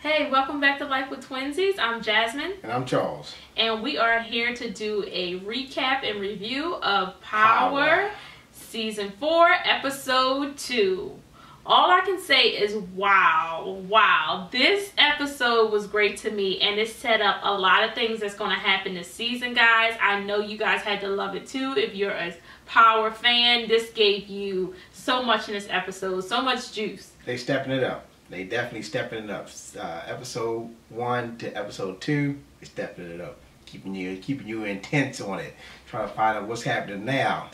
Hey, welcome back to Life with Twinsies. I'm Jasmine. And I'm Charles. And we are here to do a recap and review of Power Season 4, Episode 2. All I can say is wow. This episode was great to me, and it set up a lot of things that's going to happen this season, guys. I know you guys had to love it too. If you're a Power fan, this gave you so much in this episode, so much juice. They stepping it up. They definitely stepping it up. Episode 1 to episode 2, they stepping it up. Keeping you intense on it. Trying to find out what's happening now.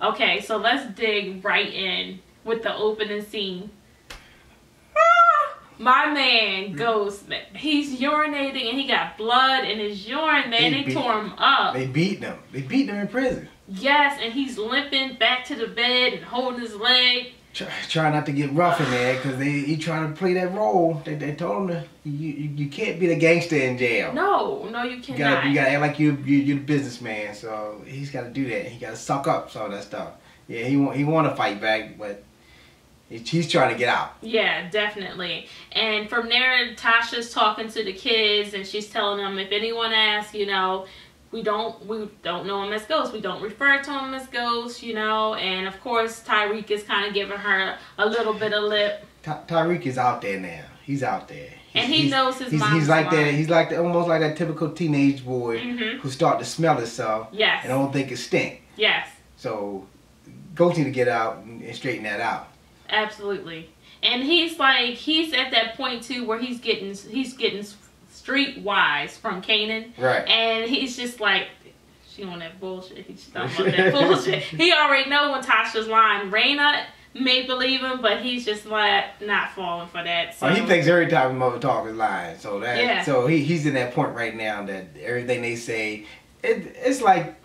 Okay, so let's dig right in with the opening scene. My man Ghost, he's urinating and he got blood in his urine, man. They tore him up. They beat him. They beat him in prison. Yes, and he's limping back to the bed and holding his leg. Try not to get rough in there because he trying to play that role. They told him you can't be the gangster in jail. No, you cannot. You gotta act like you're the businessman. So he's got to do that. He got to suck up some of that stuff. Yeah, he want to fight back, but he's trying to get out. Yeah, definitely. And from there, Tasha's talking to the kids and she's telling them if anyone asks, we don't know him as Ghost. We don't refer to him as Ghost, And of course, Tyreek is kind of giving her a little bit of lip. Tyreek is out there now. He's out there. And he knows his mom's He's like lying. that. He's like almost like that typical teenage boy who start to smell himself. Yes. And don't think it stink. Yes. So, Ghost need to get out and straighten that out. Absolutely. And he's at that point too where he's getting streetwise from Kanan. Right. And he's just like, she on that bullshit. He's talking about that bullshit. He already know when Tasha's lying. Raina may believe him, but he's just like not falling for that. So. Well, he thinks every time his mother talks is lying. So yeah. He's in that point right now that everything they say, it's like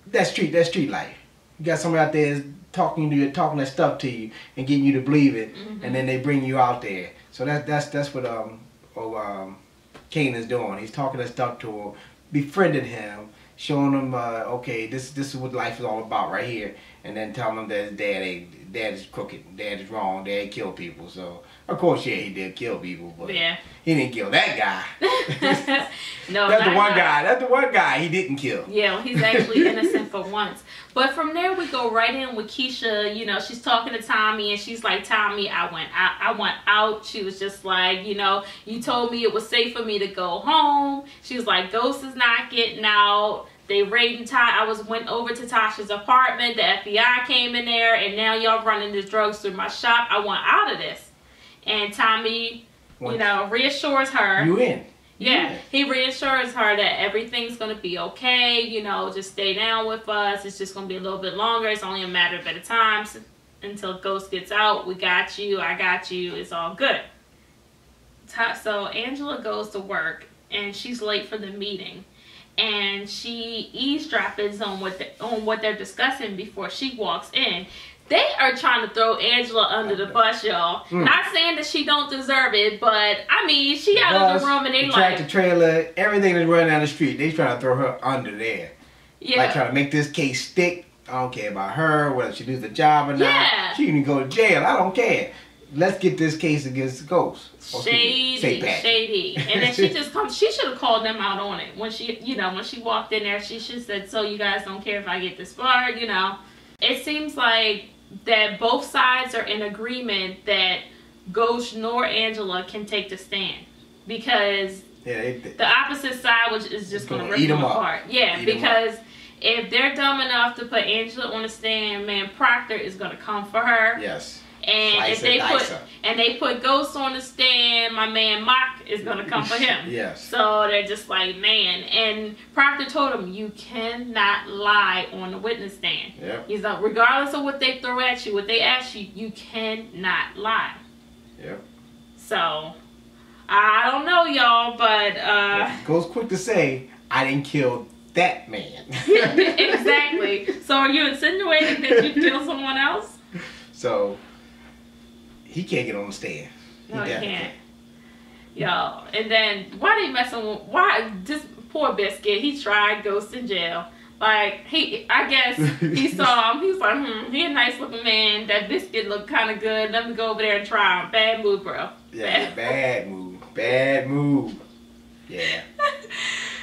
that street life. You got somebody out there talking that stuff to you and getting you to believe it, and then they bring you out there. So that's what Kanan's doing. He's talking that stuff to him, befriending him, showing him okay, this is what life is all about right here, and then telling him that his dad is crooked, dad is wrong, dad killed people. So of course, yeah, he did kill people, but yeah, he didn't kill that guy. No, that's the one guy. That's the one guy he didn't kill. Yeah, well, he's actually innocent for once. But from there we go right in with Keisha. She's talking to Tommy and she's like, Tommy, I went out. She was just like, you told me it was safe for me to go home. She was like, Ghost is not getting out. They raiding went over to Tasha's apartment. The FBI came in there and now y'all running this drugs through my shop. I want out of this. And Tommy, reassures her. You in. Yeah, he reassures her that everything's going to be okay, just stay down with us. It's just going to be a little bit longer. It's only a matter of a time until Ghost gets out. We got you. I got you. It's all good. So Angela goes to work and she's late for the meeting. And she eavesdrops on what they're discussing before she walks in. They are trying to throw Angela under the bus, y'all. Not saying that she don't deserve it, but I mean, she out of the room and they the tractor trailer, everything that's running down the street, they trying to throw her under there. Yeah. Like trying to make this case stick. I don't care about her, whether she loses the job or not. Yeah. She can go to jail. I don't care. Let's get this case against Ghost. Shady. And then she just comes. She should have called them out on it when she walked in there. She should have said, "So you guys don't care if I get this far?" It seems like that both sides are in agreement that Ghost nor Angela can take the stand because the opposite side is just going to rip them apart. Yeah, because if they're dumb enough to put Angela on the stand, man, Proctor is going to come for her. Yes. And if they put Ghost on the stand, my man Mock is gonna come for him. Yes. So they're just like, man. And Proctor told him, you cannot lie on the witness stand. Yep. He's like, regardless of what they throw at you, what they ask you, you cannot lie. Yep. So I don't know, y'all, but Ghost quick to say, I didn't kill that man. Exactly. So are you insinuating that you killed someone else? So he can't get on the stand. No, he can't. Y'all, and then why this poor Biscuit, he tried Ghost in jail. Like, I guess he saw him. He was like, he a nice looking man. That biscuit looked kind of good. Let me go over there and try him. Bad move, bro. Yeah, bad move. Bad move. Yeah.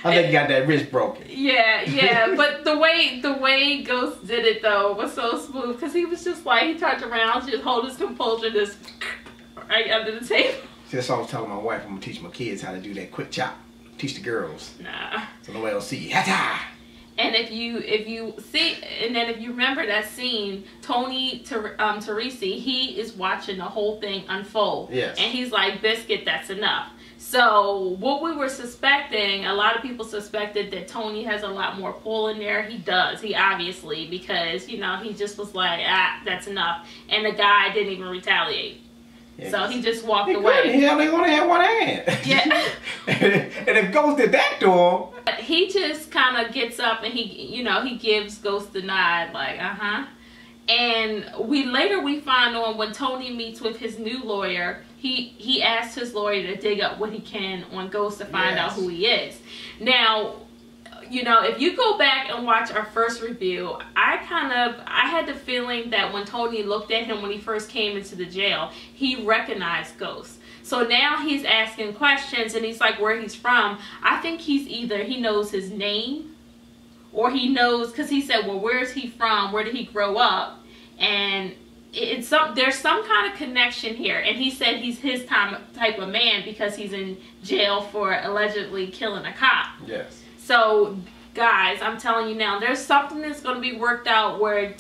I think he got that wrist broken. Yeah. But the way Ghost did it, though, was so smooth. Because he was just like, he turned around, just hold his composure, just right under the table. That's all I was telling my wife. I'm going to teach my kids how to do that quick chop. Teach the girls. Nah. So nobody will see. Ha-ta! And if you see, and then if you remember that scene, Tony Teresi, he is watching the whole thing unfold. Yes. And he's like, Biscuit, that's enough. So what we were suspecting, a lot of people suspected that Tony has a lot more pull in there. He does. He obviously, because, he just was like, that's enough. And the guy didn't even retaliate. Yeah, so he just walked away. He only had one hand. Yeah. And if Ghost did that to him. He just kind of gets up and he gives Ghost the nod, like, And we find on when Tony meets with his new lawyer, he asks his lawyer to dig up what he can on Ghost to find out who he is. Now, if you go back and watch our first review, I had the feeling that when Tony looked at him when he first came into the jail, he recognized Ghost. So now he's asking questions and he's like where he's from. I think he knows his name, or he knows, because he said, well, where is he from? Where did he grow up? And there's some kind of connection here. And he said he's his type of man because he's in jail for allegedly killing a cop. Yes. So, guys, I'm telling you now, there's something that's going to be worked out where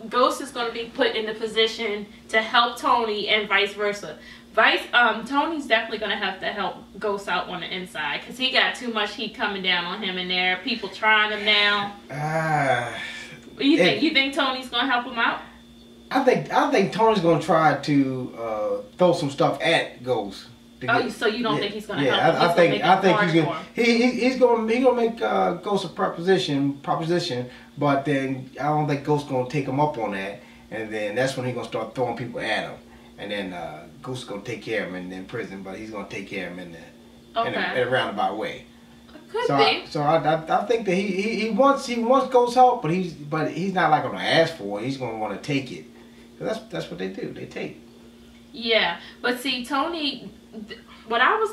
Ghost is going to be put in a position to help Tony and vice versa. Tony's definitely going to have to help Ghost out on the inside because he got too much heat coming down on him in there. People trying him now. You think Tony's going to help him out? I think Tony's going to try to throw some stuff at Ghost. So you don't think he's going to help him? I think he's going to make Ghost a proposition, but then I don't think Ghost's going to take him up on that, and then that's when he's going to start throwing people at him, and then Ghost's going to take care of him in prison, but he's going to take care of him in a roundabout way. Could be. I think that he wants Ghost's help, but he's not like going to ask for it. He's going to want to take it. That's what they do. They take. Yeah, but see, Tony, what I was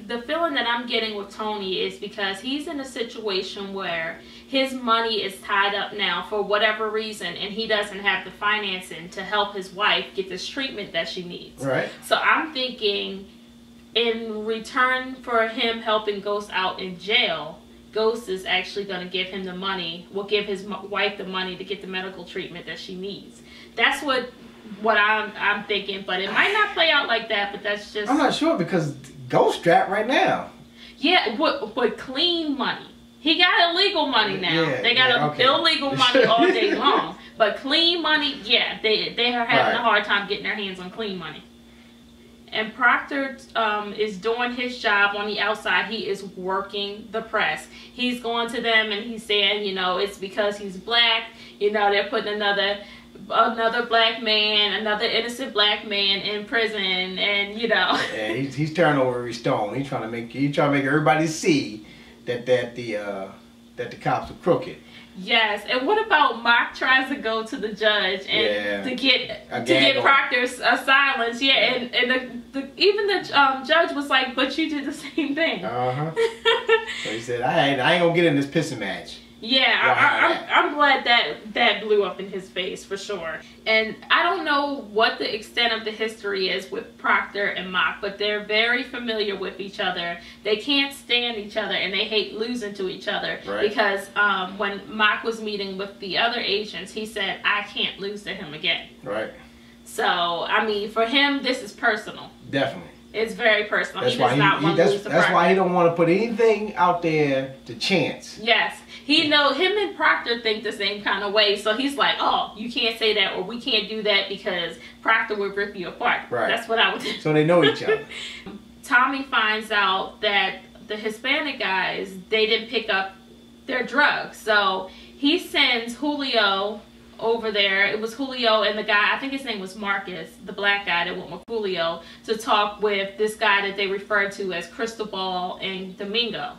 the feeling that I'm getting with Tony is because he's in a situation where his money is tied up now for whatever reason, and he doesn't have the financing to help his wife get this treatment that she needs. Right. So I'm thinking, in return for him helping Ghost out in jail, Ghost is actually going to give him the money, will give his wife the money to get the medical treatment that she needs. That's what I'm thinking, but it might not play out like that, but that's just... I'm not sure because Ghost strapped right now. Yeah, with clean money. He got illegal money now. Yeah, they got illegal money all day long. But clean money, they are having a hard time getting their hands on clean money. And Proctor is doing his job on the outside. He is working the press. He's going to them and he's saying, it's because he's black. They're putting another black man, another innocent black man in prison, and Yeah, he's turning over every stone. He's trying to make everybody see that the cops are crooked. Yes, and what about Mock tries to go to the judge and to get Proctor's silence? Yeah, and even the judge was like, "But you did the same thing." So he said, "I ain't gonna get in this pissing match." Yeah, I'm glad that blew up in his face for sure. And I don't know what the extent of the history is with Proctor and Mock, but they're very familiar with each other. They can't stand each other and they hate losing to each other. Right. Because when Mock was meeting with the other agents, he said, I can't lose to him again. Right. So, I mean, for him, this is personal. Definitely. It's very personal. That's he does not want to lose to Proctor. That's why he don't want to put anything out there to chance. Yes. He knows him and Proctor think the same kind of way. So he's like, oh, you can't say that or we can't do that because Proctor would rip you apart. Right. That's what I would do. So they know each other. Tommy finds out that the Hispanic guys, they didn't pick up their drugs. So he sends Julio over there. It was Julio and the guy, I think his name was Marcus, the black guy that went with Julio, to talk with this guy that they referred to as Cristobal and Domingo.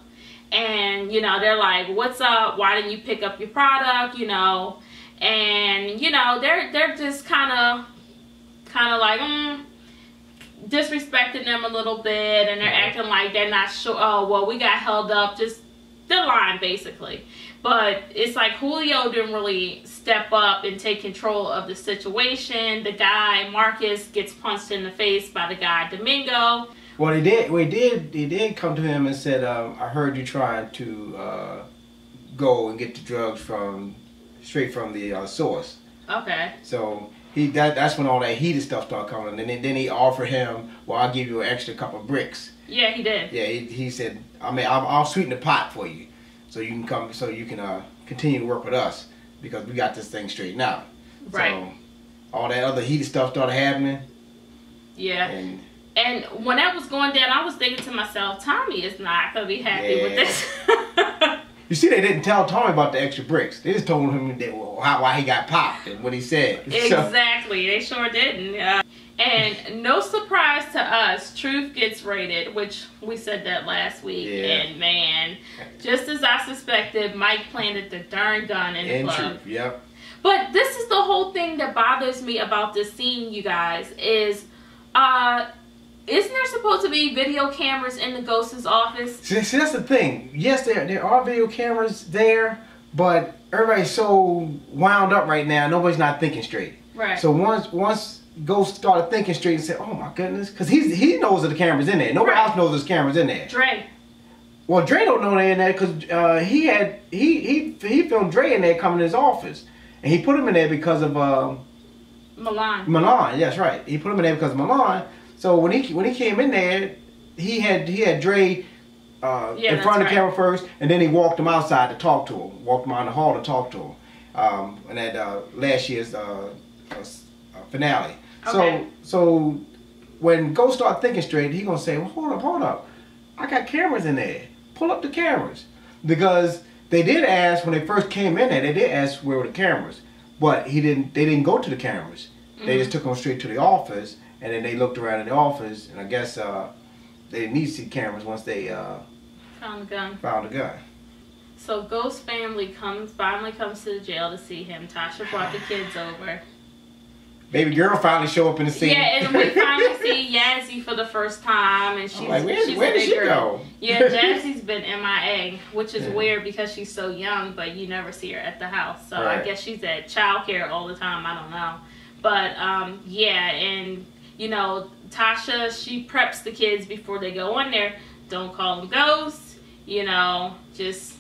And, you know, they're like, what's up? Why didn't you pick up your product? You know, and, you know, they're just kind of like, disrespecting them a little bit, and they're acting like they're not sure. Oh, well, we got held up. Just the line, basically. But it's like Julio didn't really step up and take control of the situation. The guy, Marcus, gets punched in the face by the guy, Domingo. Well, he did come to him and said, I heard you trying to go and get the drugs straight from the source. Okay. So that's when all that heated stuff started coming. And then he offered him, well, I'll give you an extra couple of bricks. Yeah, he did. Yeah, he said, I'll sweeten the pot for you, so you can come, so you can continue to work with us, because we got this thing straightened out. Right. So all that other heated stuff started happening. Yeah. And when that was going down, I was thinking to myself, Tommy is not gonna be happy with this. You see, they didn't tell Tommy about the extra bricks. They just told him why he got popped and what he said. Exactly. They sure didn't. And no surprise to us, Truth gets raided, which we said that last week. Yeah. And man, just as I suspected, Mike planted the darn gun in the club. Truth, yep. But this is the whole thing that bothers me about this scene, you guys, is isn't there supposed to be video cameras in the Ghost's office? See, that's the thing. Yes, there are video cameras there, but everybody's so wound up right now, nobody's not thinking straight. Right. So once Ghost started thinking straight and said, "Oh my goodness," because he knows that the camera's in there. Nobody else knows there's cameras in there. Dre. Well, Dre don't know they're in there because he filmed Dre in there coming to his office, and he put him in there because of Milan. Milan, yes, right. He put him in there because of Milan. So when he came in there, he had Dre in front of the camera first, and then he walked him outside to talk to him. Walked him out in the hall to talk to him. And at last year's finale. Okay. So when Ghost start thinking straight, he gonna say, well, hold up. I got cameras in there. Pull up the cameras. Because they did ask when they first came in there, they did ask where were the cameras. But they didn't go to the cameras. They just took them straight to the office, and then they looked around in the office, and I guess they didn't need to see cameras once they found the gun. So Ghost family finally comes to the jail to see him. Tasha brought the kids over. Baby girl finally show up in the scene. Yeah, and we finally see Yazzie for the first time, and she's like, she's where did she go? Yeah, Jazzie's been MIA, which is weird because she's so young, but you never see her at the house. So I guess she's at childcare all the time. I don't know, but yeah, and you know, Tasha, she preps the kids before they go in there. Don't call them ghosts. You know, just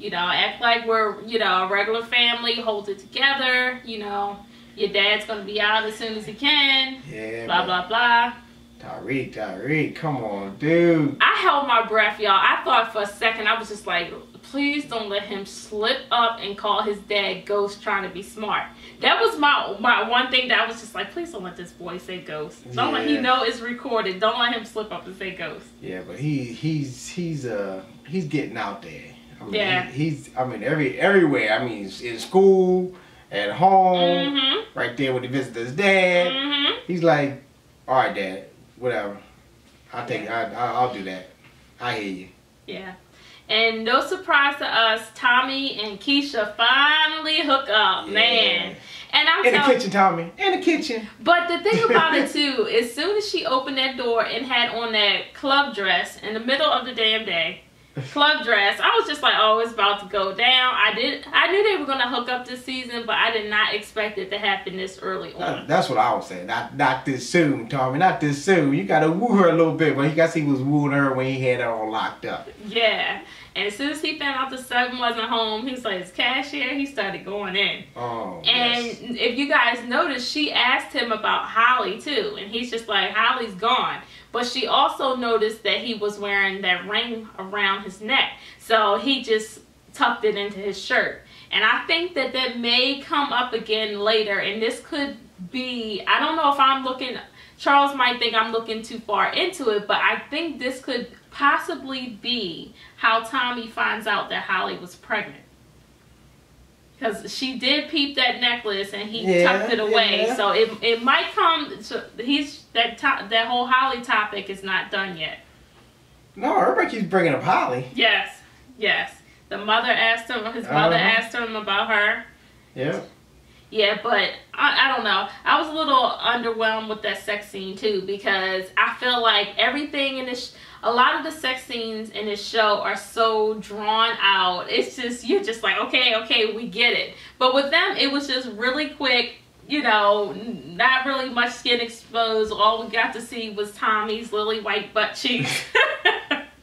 act like we're a regular family. Hold it together. You know. Your dad's gonna be out as soon as he can. Yeah. Blah, blah, blah. Tyreek, come on, dude. I held my breath, y'all. I thought for a second, I was just like, please don't let him slip up and call his dad Ghost trying to be smart. That was my one thing that I was just like, please don't let this boy say Ghost. Don't let him know it's recorded. Don't let him slip up and say Ghost. Yeah, but he's getting out there. I mean, yeah. He's everywhere. I mean, in school, at home, right there when he visits his dad. He's like, all right, Dad, whatever. I'll take it. I'll do that. I hear you. Yeah. And no surprise to us, Tommy and Keisha finally hook up, man. And I'm in the kitchen, Tommy. In the kitchen. But the thing about it too, as soon as she opened that door and had on that club dress in the middle of the damn day, club dress, I was just like, oh, it's about to go down. I knew they were gonna hook up this season, but I did not expect it to happen this early on. That's what I was saying. Not this soon, Tommy. Not this soon. You gotta woo her a little bit, but he was wooing her when he had her all locked up. Yeah. And as soon as he found out the son wasn't home, he was like, his cashier, he started going in. Oh, and if you guys notice, she asked him about Holly too, and he's just like, Holly's gone. But she also noticed that he was wearing that ring around his neck. So he just tucked it into his shirt. And I think that may come up again later. And this could be, I don't know if Charles might think I'm looking too far into it, but I think this could possibly be how Tommy finds out that Holly was pregnant. Because she did peep that necklace and he tucked it away. Yeah. So it might come. So that whole Holly topic is not done yet. No, everybody keeps bringing up Holly. Yes, yes. The mother asked him, his mother asked him about her. Yeah. Yeah, but I don't know. I was a little underwhelmed with that sex scene too, because I feel like everything in this, a lot of the sex scenes in this show are so drawn out. It's just, you're just like, okay, we get it. But with them, it was just really quick, you know, not really much skin exposed. All we got to see was Tommy's lily white butt cheeks.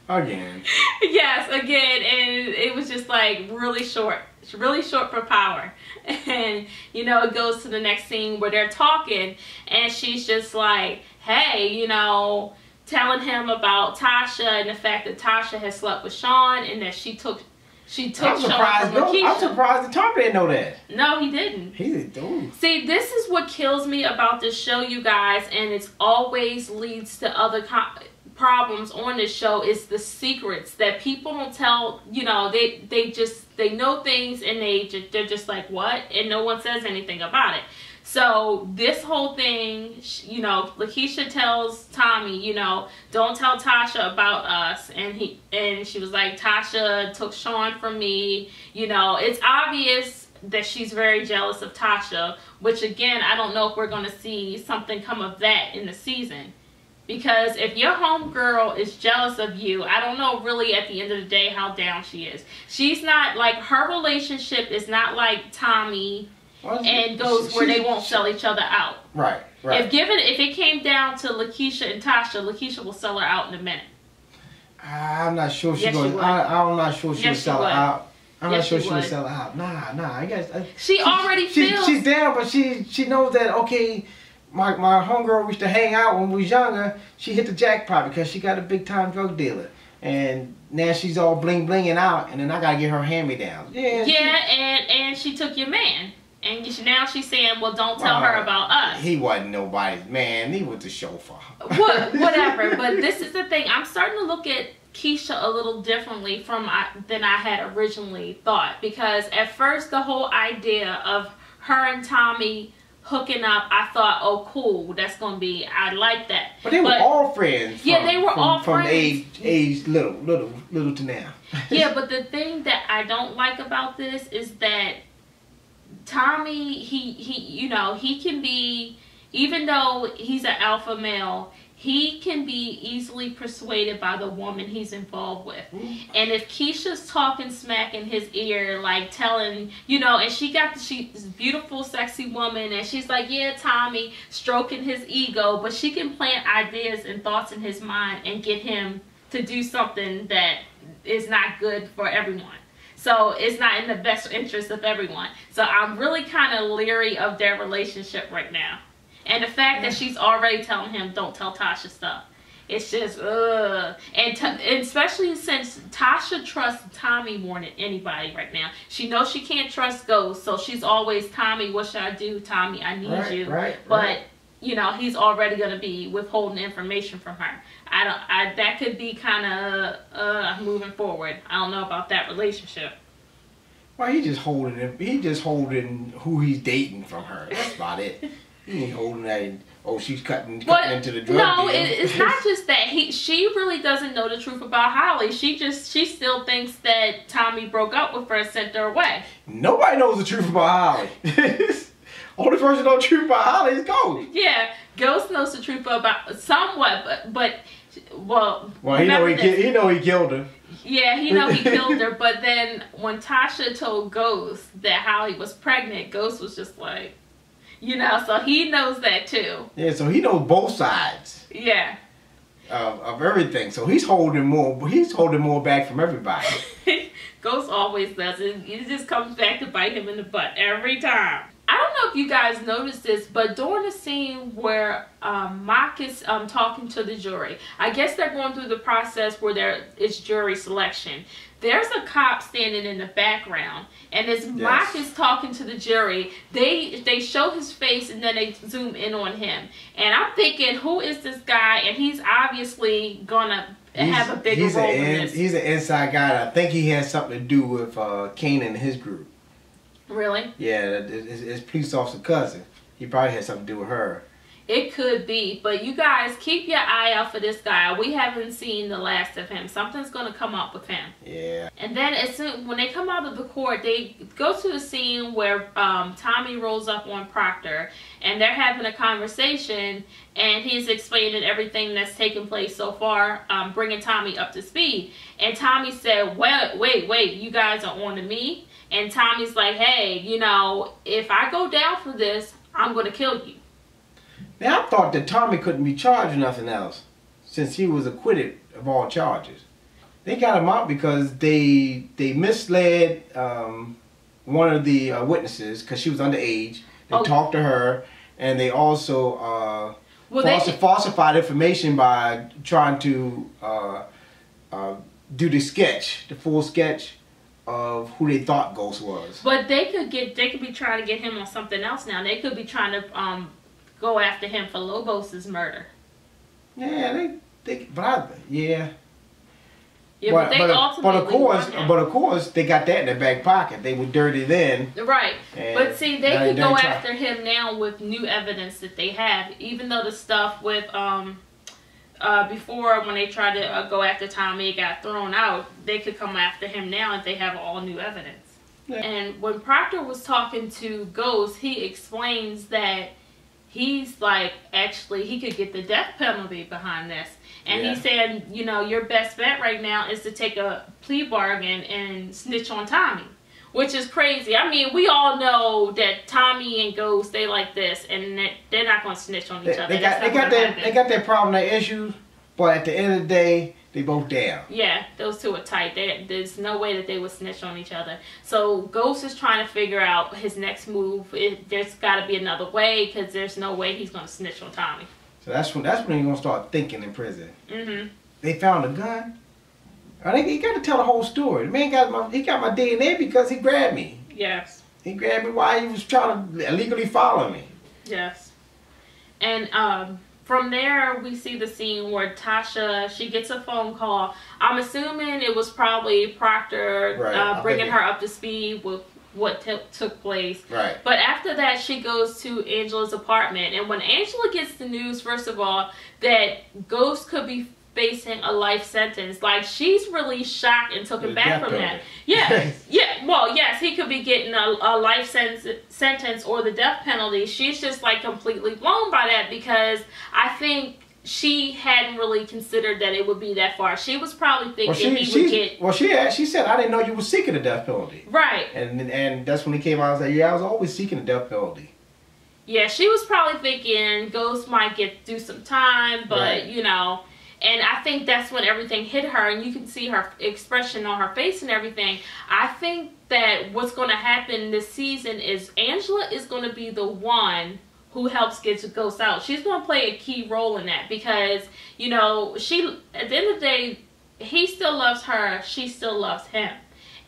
Again. Yes, again, and it was just like really short for power. And you know, it goes to the next scene where they're talking, and she's just like, hey, you know, telling him about Tasha and the fact that Tasha has slept with Sean and that she took Sean from Lakeisha. I'm surprised that Tom didn't know that. No, he didn't. He didn't. See, this is what kills me about this show, you guys, and it always leads to other problems on this show, is the secrets that people don't tell. You know, they know things, and they're just like, what? And no one says anything about it. So this whole thing, you know, Lakeisha tells Tommy, you know, don't tell Tasha about us, and she was like, Tasha took Sean from me. You know, it's obvious that she's very jealous of Tasha, which again, I don't know if we're going to see something come of that in the season. Because if your homegirl is jealous of you, I don't know really at the end of the day how down she is. She's not like, her relationship is not like Tommy and Ghost, where they won't sell each other out. Right. If it came down to Lakeisha and Tasha, Lakeisha will sell her out in a minute. I'm not sure she's going. I'm not sure she would sell her out. I'm not sure she would sell her out. Nah. I guess she already feels she's down, but she knows that, okay. My homegirl used to hang out when we was younger. She hit the jackpot because she got a big time drug dealer, and now she's all bling blinging out, and then I gotta get her hand me down. And she took your man, and now she's saying, well, don't tell her about us. He wasn't nobody's man. He was the chauffeur. Whatever. But this is the thing. I'm starting to look at Keisha a little differently than I had originally thought, because at first the whole idea of her and Tommy hooking up, I thought, oh cool, that's gonna be, I like that. But they were all friends. They were all friends. From age little to now. Yeah, but the thing that I don't like about this is that Tommy, he can be, even though he's an alpha male, he can be easily persuaded by the woman he's involved with. And if Keisha's talking smack in his ear, like telling, you know, and she's this beautiful, sexy woman, and she's like, yeah, Tommy, stroking his ego, but she can plant ideas and thoughts in his mind and get him to do something that is not good for everyone. So it's not in the best interest of everyone. So I'm really kind of leery of their relationship right now. And the fact that she's already telling him, don't tell Tasha stuff. It's just, ugh. And especially since Tasha trusts Tommy more than anybody right now. She knows she can't trust Ghost, so she's always, Tommy, what should I do? Tommy, I need you. But, you know, he's already going to be withholding information from her. That could be kind of moving forward. I don't know about that relationship. Well, he just holding who he's dating from her. That's about it. He ain't holding that. Oh, she's cutting into the drug deal. It's not just that. She really doesn't know the truth about Holly. She still thinks that Tommy broke up with her and sent her away. Nobody knows the truth about Holly. Only person who knows the truth about Holly is Ghost. Yeah, Ghost knows the truth about somewhat, but he know he killed her. Yeah, he know he killed her. But then when Tasha told Ghost that Holly was pregnant, Ghost was just like, you know, so he knows that too. Yeah, so he knows both sides. Yeah. Of everything. So he's holding more back from everybody. Ghost always does it. It just comes back to bite him in the butt every time. I don't know if you guys noticed this, but during the scene where Mock is talking to the jury, I guess they're going through the process where it's jury selection. There's a cop standing in the background, and as Mock is talking to the jury, they show his face and then they zoom in on him. And I'm thinking, who is this guy? And he's obviously gonna have a bigger role in this. He's an inside guy, and I think he has something to do with Kanan and his group. Really? Yeah, his police officer cousin. He probably had something to do with her. It could be, but you guys keep your eye out for this guy. We haven't seen the last of him. Something's gonna come up with him. Yeah. And then as soon when they come out of the court, they go to the scene where Tommy rolls up on Proctor, and they're having a conversation, and he's explaining everything that's taken place so far, bringing Tommy up to speed. And Tommy said, "Well, wait, you guys are on to me." And Tommy's like, "Hey, you know, if I go down for this, I'm gonna kill you." Now I thought that Tommy couldn't be charged with nothing else, since he was acquitted of all charges. They got him out because they misled one of the witnesses because she was underage. They talked to her, and they also falsified information by trying to do the full sketch of who they thought Ghost was. But they could be trying to get him on something else now. They could be trying to go after him for Lobos's murder. Yeah, yeah. Yeah, but of course, they got that in their back pocket. They were dirty then. Right. But see, they could go after him now with new evidence that they have. Even though the stuff with before when they tried to go after Tommy, it got thrown out. They could come after him now if they have all new evidence. Yeah. And when Proctor was talking to Ghost, he explains that he's like, actually, he could get the death penalty behind this. And he said, you know, your best bet right now is to take a plea bargain and snitch on Tommy. Which is crazy. I mean, we all know that Tommy and Ghost, they like this. And they're not going to snitch on each other. They got their problem, their issues. But at the end of the day, they both down. Yeah, those two are tight. There's no way that they would snitch on each other. So Ghost is trying to figure out his next move. There's got to be another way, because there's no way he's going to snitch on Tommy. So that's when you're going to start thinking in prison. Mm-hmm. They found a gun. I think he got to tell the whole story. The man got my DNA because he grabbed me. Yes. He grabbed me while he was trying to illegally follow me. Yes. And from there, we see the scene where Tasha, she gets a phone call. I'm assuming it was probably Proctor bringing her up to speed with what took place. Right. But after that, she goes to Angela's apartment. And when Angela gets the news, first of all, that Ghost could be facing a life sentence, like, she's really shocked and taken back from that. Yeah. Yeah. Well, yes, he could be getting a life sentence or the death penalty. She's just like completely blown by that, because I think she hadn't really considered that it would be that far. She was probably thinking he would get... Well, she said, I didn't know you were seeking a death penalty. Right. And that's when he came out and said, yeah, I was always seeking a death penalty. Yeah, she was probably thinking Ghost might do some time, but, you know... And I think that's when everything hit her, and you can see her expression on her face and everything. I think that what's going to happen this season is Angela is going to be the one who helps get Ghost out. She's going to play a key role in that, because, you know, she, at the end of the day, he still loves her, she still loves him.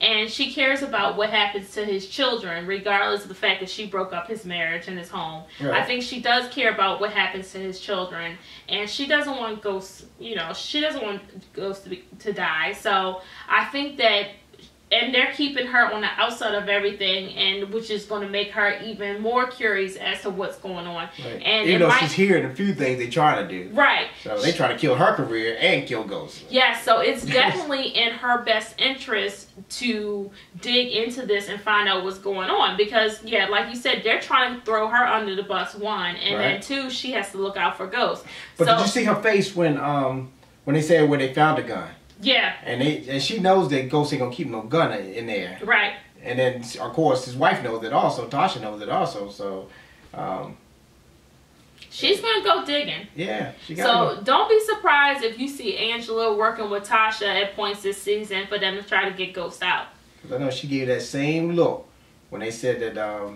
And she cares about what happens to his children, regardless of the fact that she broke up his marriage and his home. Right. I think she does care about what happens to his children. And she doesn't want Ghost, you know, she doesn't want Ghost to die. So I think that, and they're keeping her on the outside of everything, and which is going to make her even more curious as to what's going on. Right. And even though she's hearing a few things they're trying to do. Right. So they try to kill her career and kill Ghost. Yeah, so it's definitely in her best interest to dig into this and find out what's going on. Because, yeah, like you said, they're trying to throw her under the bus, one. And then two, she has to look out for Ghost. But did you see her face when they said where they found the gun? Yeah. And she knows that Ghost ain't gonna keep no gun in there. Right. And then, of course, his wife knows it also. Tasha knows it also. So, she's gonna go digging. Yeah, she got. So don't be surprised if you see Angela working with Tasha at points this season for them to try to get Ghost out. Because I know she gave that same look when they said that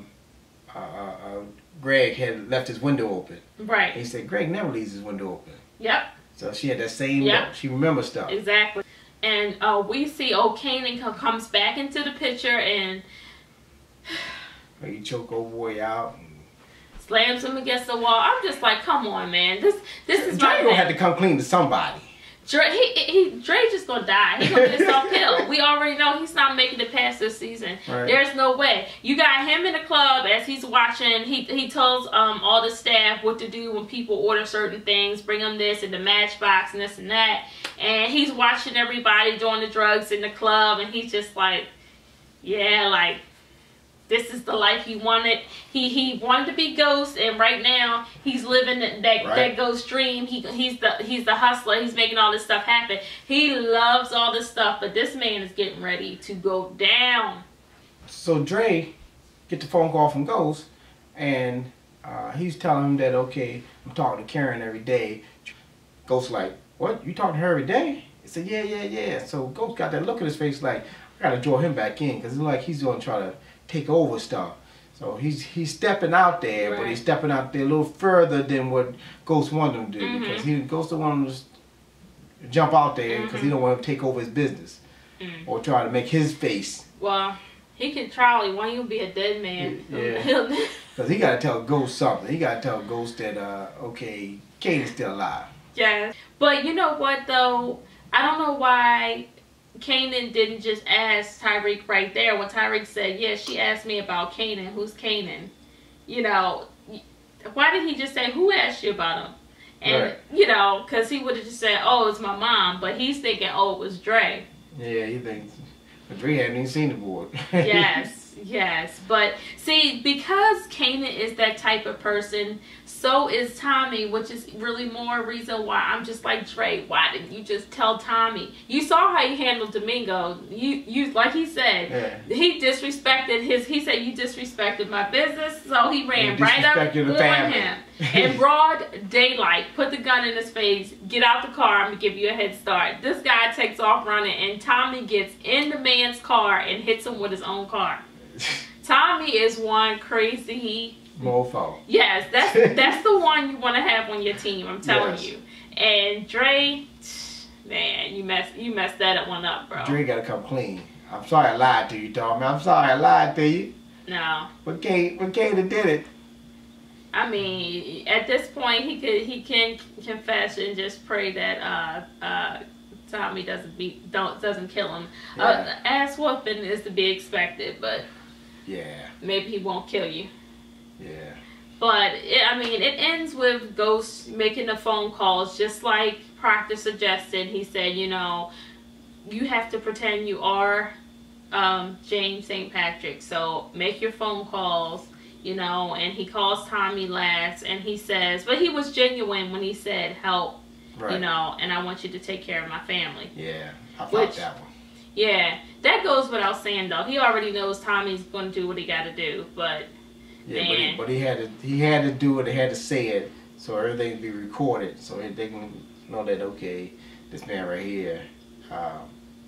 Greg had left his window open. Right. He said Greg never leaves his window open. Yep. So she had that same look. She remembers stuff. Exactly. And we see Kanan comes back into the picture, and he choke old boy out. And slams him against the wall. I'm just like, come on, man. This is Drago had to come clean to somebody. Dre just gonna die. He gonna get himself killed. We already know he's not making it past this season. Right. There's no way. You got him in the club as he's watching. He tells all the staff what to do when people order certain things. Bring them this and the Matchbox and this and that. And he's watching everybody doing the drugs in the club, and he's just like, yeah, like, this is the life he wanted. He wanted to be Ghost, and right now he's living that Ghost dream. He's the hustler. He's making all this stuff happen. He loves all this stuff, but this man is getting ready to go down. So Dre get the phone call from Ghost, and he's telling him that, okay, I'm talking to Karen every day. Ghost like, what? You talking to her every day? He said, yeah. So Ghost got that look in his face like, I gotta draw him back in, because it's like he's gonna try to take over stuff. So he's stepping out there, but he's stepping out there a little further than what Ghost wanted him to do, because Ghost don't want him to jump out there because he don't want him to take over his business or try to make his face. Well, he can try. Why he'll be a dead man? Yeah, because he got to tell Ghost something. He got to tell Ghost that okay, Kanan's still alive. Yeah, but you know what though? I don't know why Kanan didn't just ask Tariq right there when Tariq said, yeah, she asked me about Kanan. Who's Kanan? You know, why did he just say, who asked you about him? And, you know, because he would have just said, oh, it's my mom. But he's thinking, oh, it was Dre. Yeah, he thinks. But Dre hadn't even seen the board. Yes. But, see, because Kanan is that type of person, so is Tommy, which is really more reason why I'm just like, Dre, why didn't you just tell Tommy? You saw how he handled Domingo. You like he said, he disrespected he said, you disrespected my business, so he ran right up on him. In broad daylight, put the gun in his face, get out the car, I'm going to give you a head start. This guy takes off running, and Tommy gets in the man's car and hits him with his own car. Tommy is one crazy mofo. Yes, that's the one you want to have on your team, I'm telling you. And Dre, man, you messed that one up, bro. Dre got to come clean. I'm sorry I lied to you, Tommy. I'm sorry I lied to you. No. But Kanan did it. I mean, at this point, he can confess and just pray that Tommy doesn't kill him. Ass whooping is to be expected, but maybe he won't kill you. Yeah. But it ends with Ghost making the phone calls, just like Proctor suggested. He said, you know, you have to pretend you are James St. Patrick, so make your phone calls. You know, and he calls Tommy last, and he says, but he was genuine when he said, help, you know, and I want you to take care of my family. Yeah, I thought that one. Yeah, that goes without saying, though. He already knows Tommy's going to do what he got to do, but, man. But he had to do it, he had to say it, so everything can be recorded, so they can know that, okay, this man right here,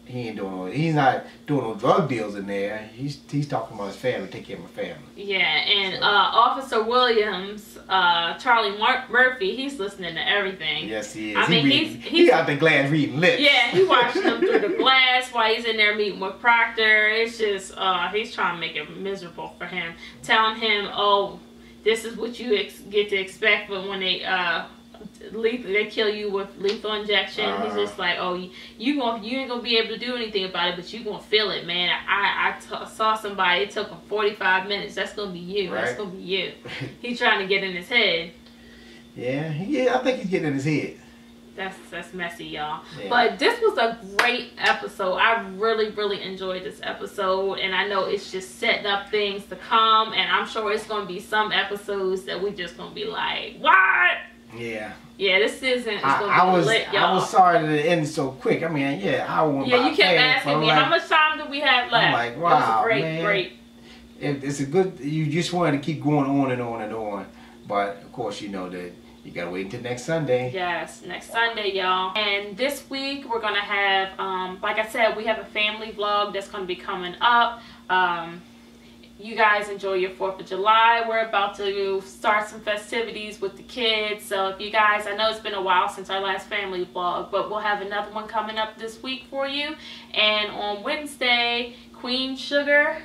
he's not doing no drug deals in there. He's talking about his family, take care of my family. Yeah, and Officer Williams, Charlie Murphy, he's listening to everything. Yes, he is. I mean, he's out the glass reading lips. Yeah, he watching them through the glass while he's in there meeting with Proctor. It's just, he's trying to make it miserable for him. Telling him, oh, this is what you get to expect, but when they kill you with lethal injection. He's just like, oh, you ain't gonna be able to do anything about it, but you gonna feel it, man. I saw somebody, it took him 45 minutes. That's gonna be you. That's gonna be you. He's trying to get in his head. Yeah, I think he's getting in his head. That's messy, y'all. Yeah. But this was a great episode. I really, really enjoyed this episode, and I know it's just setting up things to come, and I'm sure it's gonna be some episodes that we just gonna be like, what? Yeah. Yeah, this season is gonna be lit, y'all. I was sorry that it ended so quick. I mean, I went by. Yeah, you kept asking me, how much time do we have left? I'm like, wow, it was great. It's a good. You just wanted to keep going on and on and on, but of course, you know that you gotta wait until next Sunday. Yes, next Sunday, y'all. And this week we're gonna have, like I said, we have a family vlog that's gonna be coming up. You guys enjoy your 4th of July. We're about to start some festivities with the kids. So if you guys, I know it's been a while since our last family vlog, but we'll have another one coming up this week for you. And on Wednesday, Queen Sugar,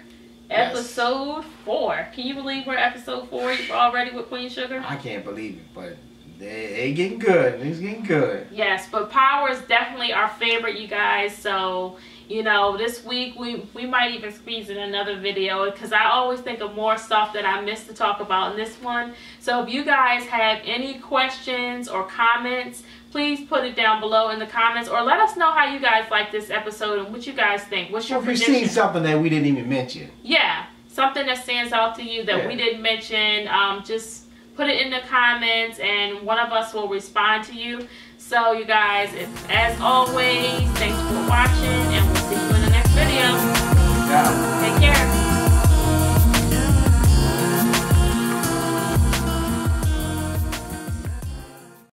episode 4. Can you believe we're episode 4 already with Queen Sugar? I can't believe it, but They getting good. It's getting good. Yes, but Power is definitely our favorite, you guys. So, you know, this week we might even squeeze in another video because I always think of more stuff that I missed to talk about in this one. So if you guys have any questions or comments, please put it down below in the comments, or let us know how you guys like this episode and what you guys think. What's your prediction? If you've seen something that we didn't even mention. Yeah, something that stands out to you that we didn't mention, just put it in the comments and one of us will respond to you. So you guys, as always, thanks for watching and we'll see you